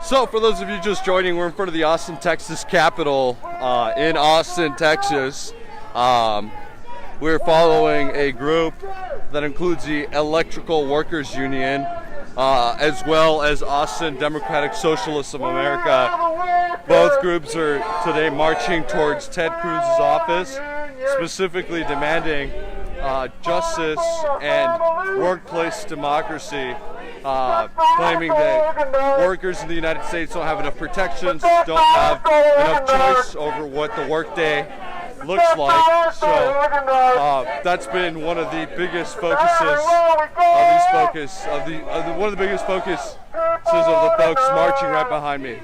So for those of you just joining, we're in front of the Austin, Texas Capitol in Austin, Texas. We're following a group that includes the Electrical Workers Union, as well as Austin Democratic Socialists of America. Both groups are today marching towards Ted Cruz's office, specifically demanding justice and workplace democracy, claiming that workers in the United States don't have enough protections, don't have enough choice over what the workday looks like. So that's been one of the biggest focuses one of the biggest focuses of the folks marching right behind me.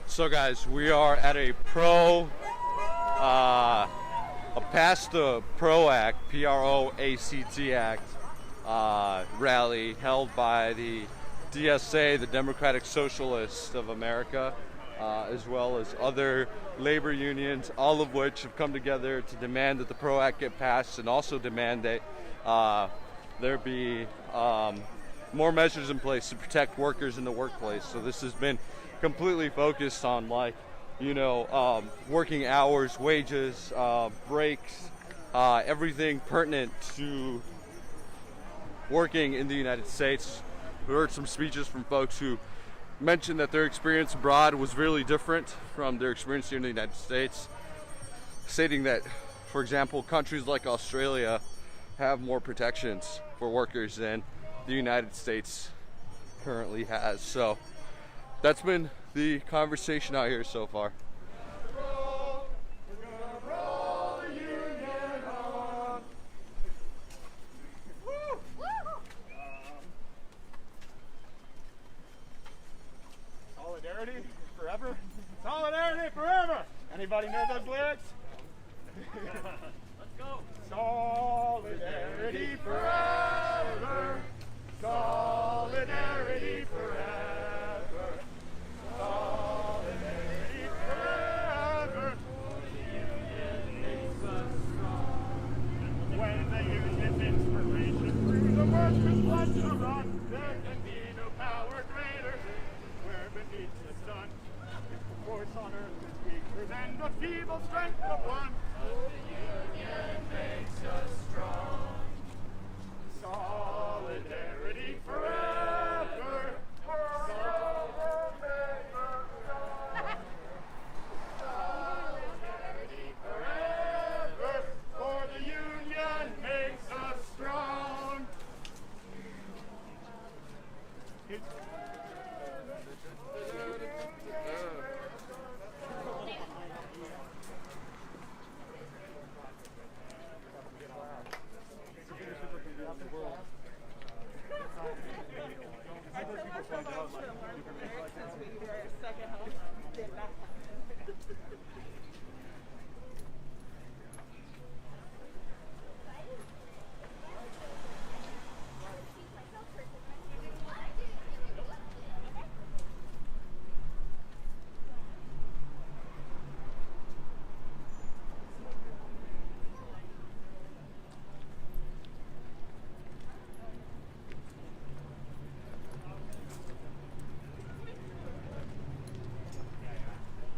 So guys, we are at a Pass the PRO Act, P-R-O-A-C-T Act, rally held by the DSA, the Democratic Socialists of America, as well as other labor unions, all of which have come together to demand that the PRO Act get passed and also demand that there be more measures in place to protect workers in the workplace. So this has been completely focused on, like, working hours, wages, breaks, everything pertinent to working in the United States. We heard some speeches from folks who mentioned that their experience abroad was really different from their experience here in the United States, stating that, for example, countries like Australia have more protections for workers than the United States currently has. So that's been the conversation out here so far. Solidarity forever. Solidarity forever. Anybody know those lyrics? Let's go. Solidarity forever. Solidarity forever. America's blood shall run. There can be no power greater where beneath the sun. If the force on earth is weaker than the feeble strength of one, the union makes us strong. Solidarity forever. Solidarity forever. For the union makes us strong.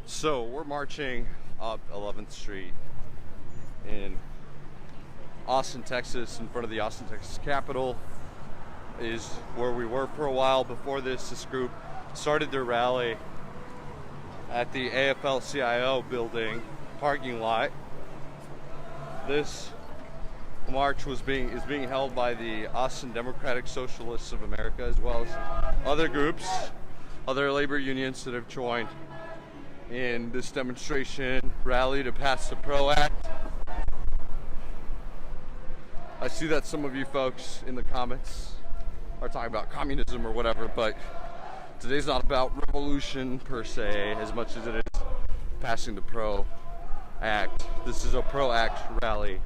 So we're marching up 11th Street in Austin, Texas, in front of the Austin, Texas Capitol. Is where we were for a while before this. This group started their rally at the AFL-CIO building parking lot. This march is being held by the Austin Democratic Socialists of America, as well as other groups, other labor unions that have joined in this demonstration rally to pass the PRO Act. I see that some of you folks in the comments are talking about communism or whatever, but today's not about revolution per se as much as it is passing the PRO Act. This is a PRO Act rally.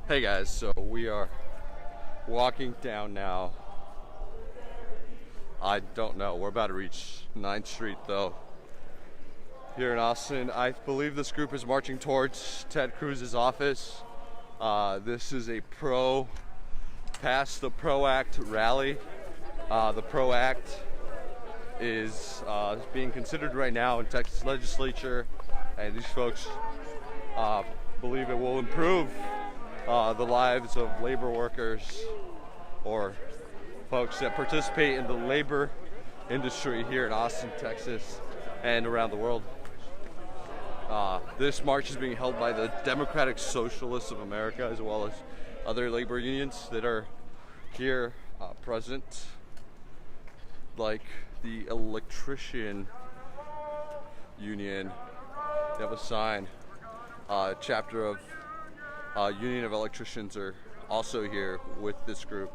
Hey guys, so we are walking down now. I don't know, we're about to reach 9th Street though. here in Austin. I believe this group is marching towards Ted Cruz's office. This is a past the PRO Act rally. The PRO Act is being considered right now in Texas legislature, and these folks believe it will improve the lives of labor workers or folks that participate in the labor industry here in Austin, Texas, and around the world. This march is being held by the Democratic Socialists of America, as well as other labor unions that are here present, like the electrician union. They have a sign. Chapter of Union of Electricians are also here with this group.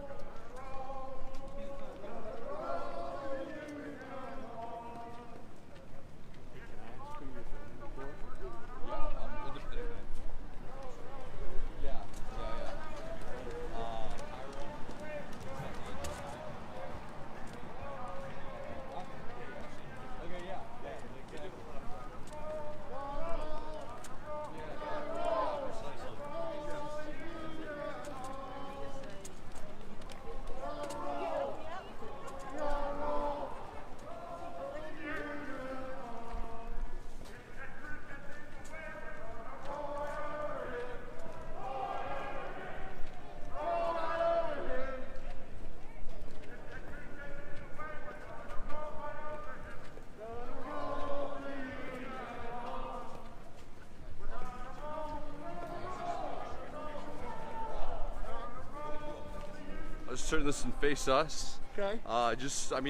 Let's turn this and face us. Okay.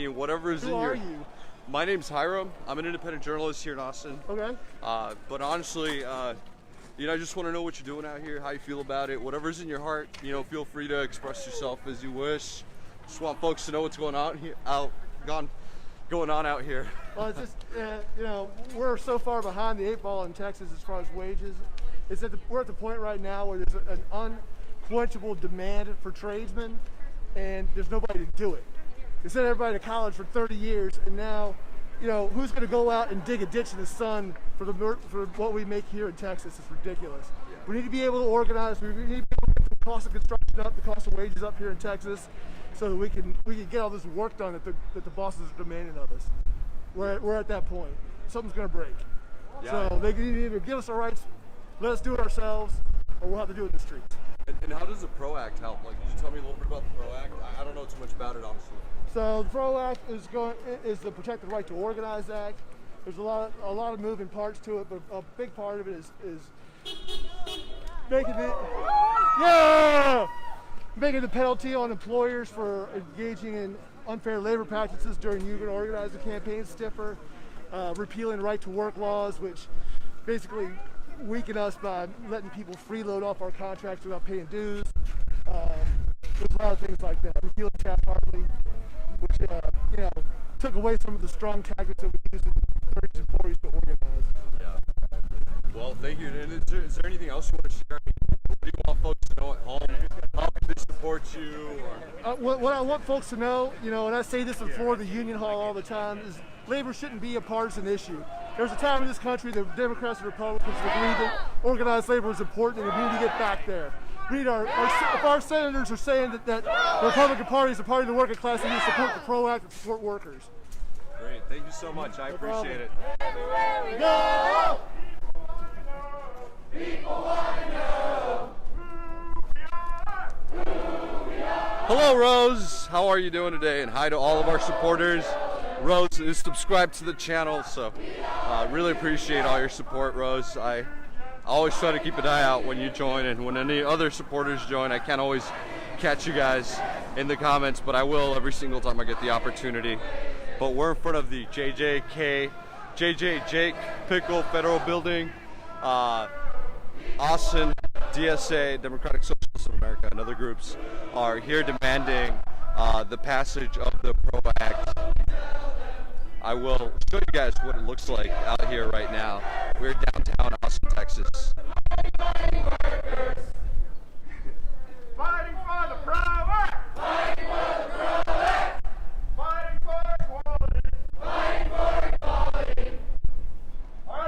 Whatever is Who in are your. you? My name's Hiram. I'm an independent journalist here in Austin. Okay. But honestly, I just want to know what you're doing out here, how you feel about it, whatever's in your heart. Feel free to express yourself as you wish. Just want folks to know what's going on out here. Well, it's just, we're so far behind the 8 ball in Texas as far as wages. We're at the point right now where there's an unquenchable demand for tradesmen, and there's nobody to do it. They sent everybody to college for 30 years, and now, who's going to go out and dig a ditch in the sun for what we make here in Texas? It's ridiculous. Yeah. We need to be able to organize. We need to be able to get the cost of construction up, the cost of wages up here in Texas, so that we can get all this work done that the bosses are demanding of us. We're at that point. Something's going to break. Yeah. So they can either give us our rights, let us do it ourselves, or we'll have to do it in the streets. And how does the PRO Act help? Could you tell me a little bit about the PRO Act? I don't know too much about it, honestly. So the PRO Act is the Protect the Right to Organize Act. There's a lot of moving parts to it, but a big part of it is making the penalty on employers for engaging in unfair labor practices during union organizing campaigns stiffer, repealing right to work laws, which basically weaken us by letting people freeload off our contracts without paying dues. There's a lot of things like that. Repealing Taft-Hartley, which took away some of the strong tactics that we used in the 30s and 40s to organize. Yeah. Well, thank you. And is there anything else you want to share? What do you want folks to know at home? How can they support you? What I want folks to know, and I say this before the union hall all the time, is labor shouldn't be a partisan issue. There's a time in this country that Democrats and Republicans agreed that organized labor is important, and we need to get back there. We need if our senators are saying that the Republican Party is a party of the working class, they need to support the PRO Act and support workers. Great, thank you so much. I appreciate it. Everywhere we go, people want to know who we are. Hello, Rose. How are you doing today? And hi to all of our supporters. Rose is subscribed to the channel, so really appreciate all your support, Rose. I always try to keep an eye out when you join, and when any other supporters join. I can't always catch you guys in the comments, but I will every single time I get the opportunity. But we're in front of the JJ Jake Pickle Federal Building, Austin, DSA, Democratic Socialists of America, and other groups are here demanding the passage of the PRO Act. I will show you guys what it looks like out here right now. We're downtown Austin, Texas. Fighting for the PRO Act! Fighting for the PRO Act! Fighting for equality! Fighting for equality! Our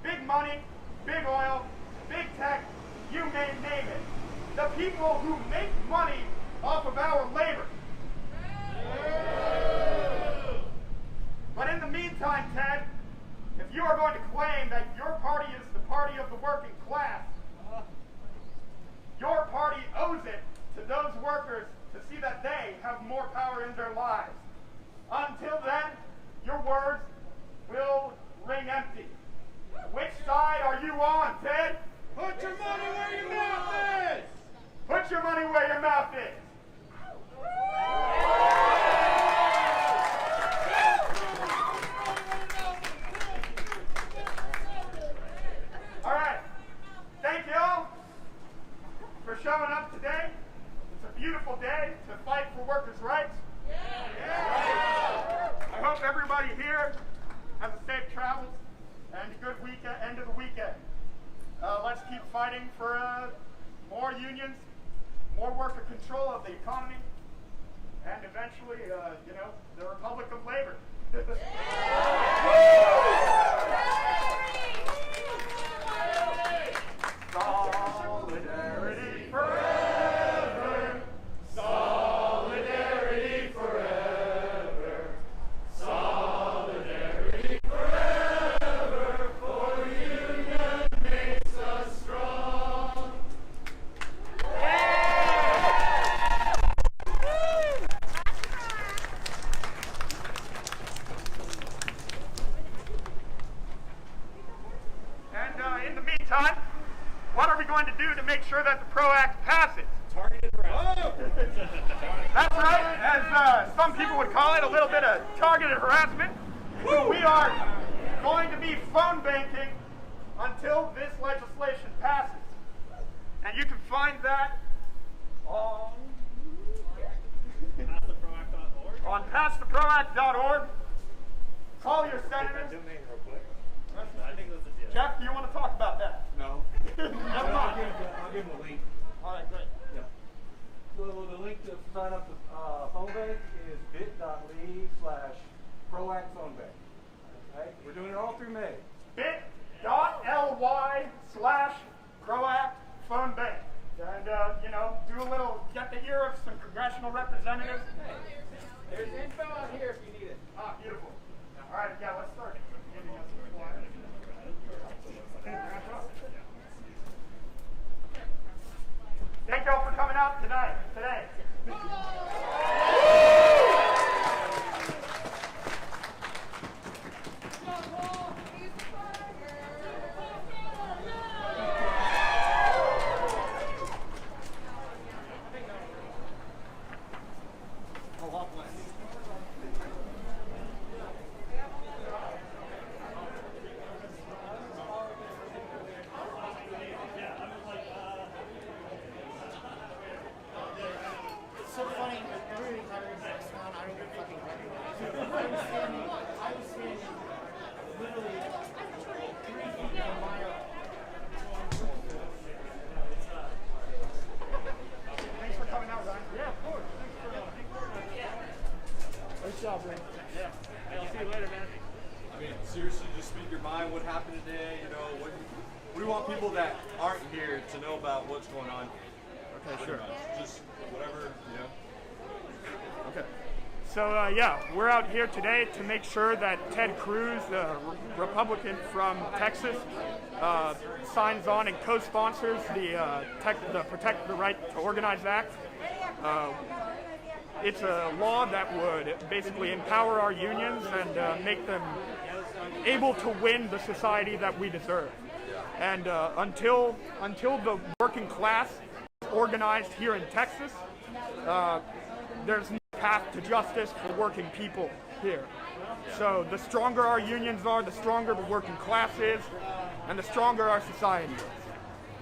big money, big oil, big tech, you may name it. The people who make money off of our labor. But in the meantime, Ted, if you are going to claim that your party is the party of the working class, your party owes it to those workers to see that they have more power in their lives. Until then, your words will ring empty. Which side are you on, Ted? Put your money where your mouth is! Put your money where your mouth is. All right. Thank you all for showing up today. It's a beautiful day to fight for workers' rights. I hope everybody here has a safe travels and a good end of the weekend. Let's keep fighting for more unions, more worker control of the economy, and eventually, the Republic of Labor. Solidarity forever. Solidarity forever. Solidarity forever. For the union makes us strong. And in the meantime, what are we going to do to make sure that the PRO Act passes? Targeted harassment. That's right, as some people would call it, a little bit of targeted harassment. We are going to be phone banking until this legislation passes. And you can find that on passtheproact.org. Call your senators. I think that's a deal. Jeff, do you want to talk about that? No. Never mind. I'll give him a link. All right, great. Yeah. So the link to sign up to phone bank is bit.ly/ProAct phone bank. Okay? We're doing it all through May. bit.ly/ProAct phone bank. And, do a little, get the ear of some congressional representatives. There's info out here if you need it. Ah, beautiful. All right, yeah, let's start. Thank y'all for coming out today. It's so funny, every time I don't get fucking recognized. I was standing literally 3 feet from my Thanks for coming out, Ryan. Yeah, of course. Nice job, man. Yeah. Hey, I'll see you later, man. I mean, seriously, just speak your mind. What happened today? What do you want people that aren't here to know about what's going on? Okay, sure. Just whatever, Okay. So, we're out here today to make sure that Ted Cruz, the Republican from Texas, signs on and co-sponsors the Protect the Right to Organize Act. It's a law that would basically empower our unions and make them able to win the society that we deserve. And until the working class is organized here in Texas, there's no path to justice for working people here. So the stronger our unions are, the stronger the working class is, and the stronger our society is.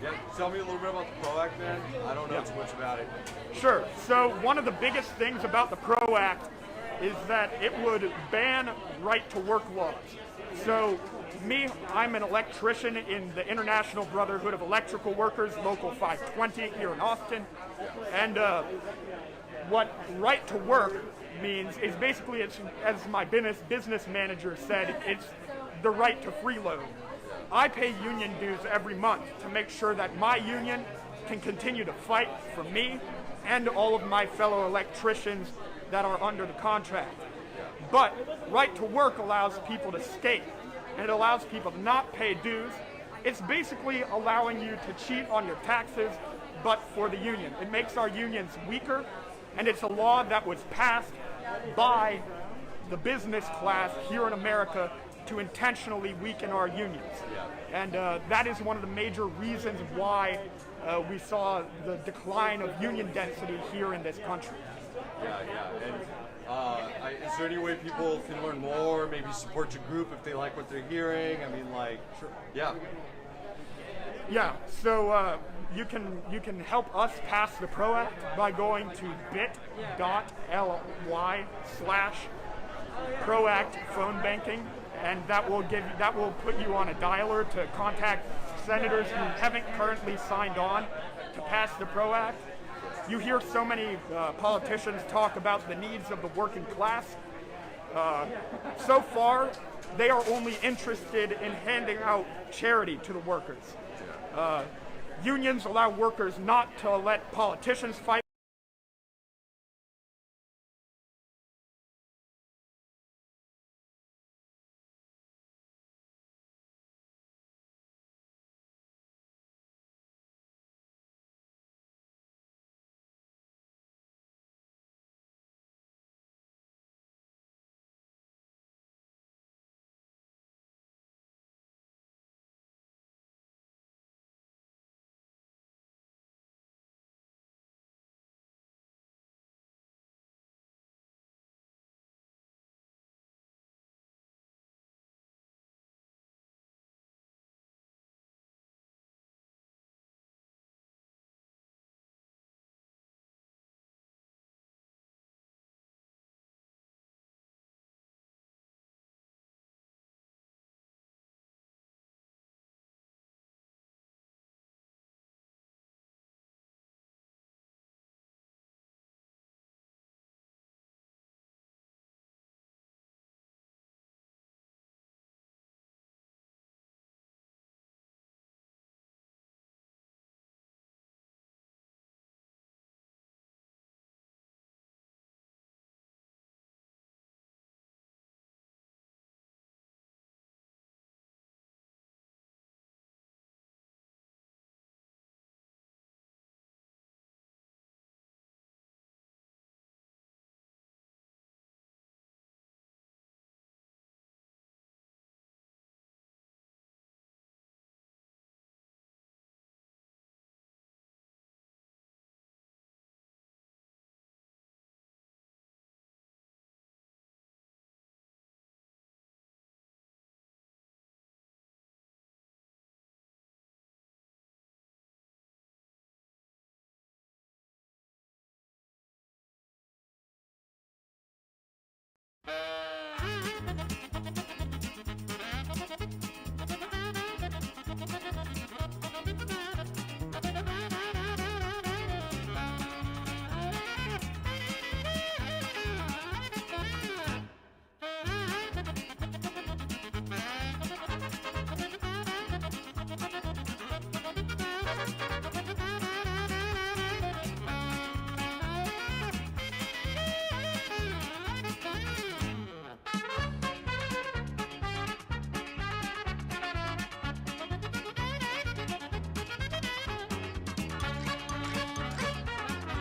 Yeah, tell me a little bit about the PRO Act, man. I don't know too much about it. Sure. So one of the biggest things about the PRO Act is that it would ban right-to-work laws. So I'm an electrician in the International Brotherhood of Electrical Workers, Local 520 here in Austin. And what right-to-work means is basically, it's, as my business manager said, it's the right to freeload. I pay union dues every month to make sure that my union can continue to fight for me and all of my fellow electricians that are under the contract. But right to work allows people to skate, and it allows people to not pay dues. It's basically allowing you to cheat on your taxes, but for the union. It makes our unions weaker, and it's a law that was passed by the business class here in America to intentionally weaken our unions. And that is one of the major reasons why we saw the decline of union density here in this country. And is there any way people can learn more, maybe support your group if they like what they're hearing? I mean, like, Yeah, so you can help us pass the PRO Act by going to bit.ly/PRO-ACT phone banking, and that will put you on a dialer to contact senators who haven't currently signed on to pass the PRO Act. You hear so many politicians talk about the needs of the working class. So far, they are only interested in handing out charity to the workers. Unions allow workers not to let politicians fight.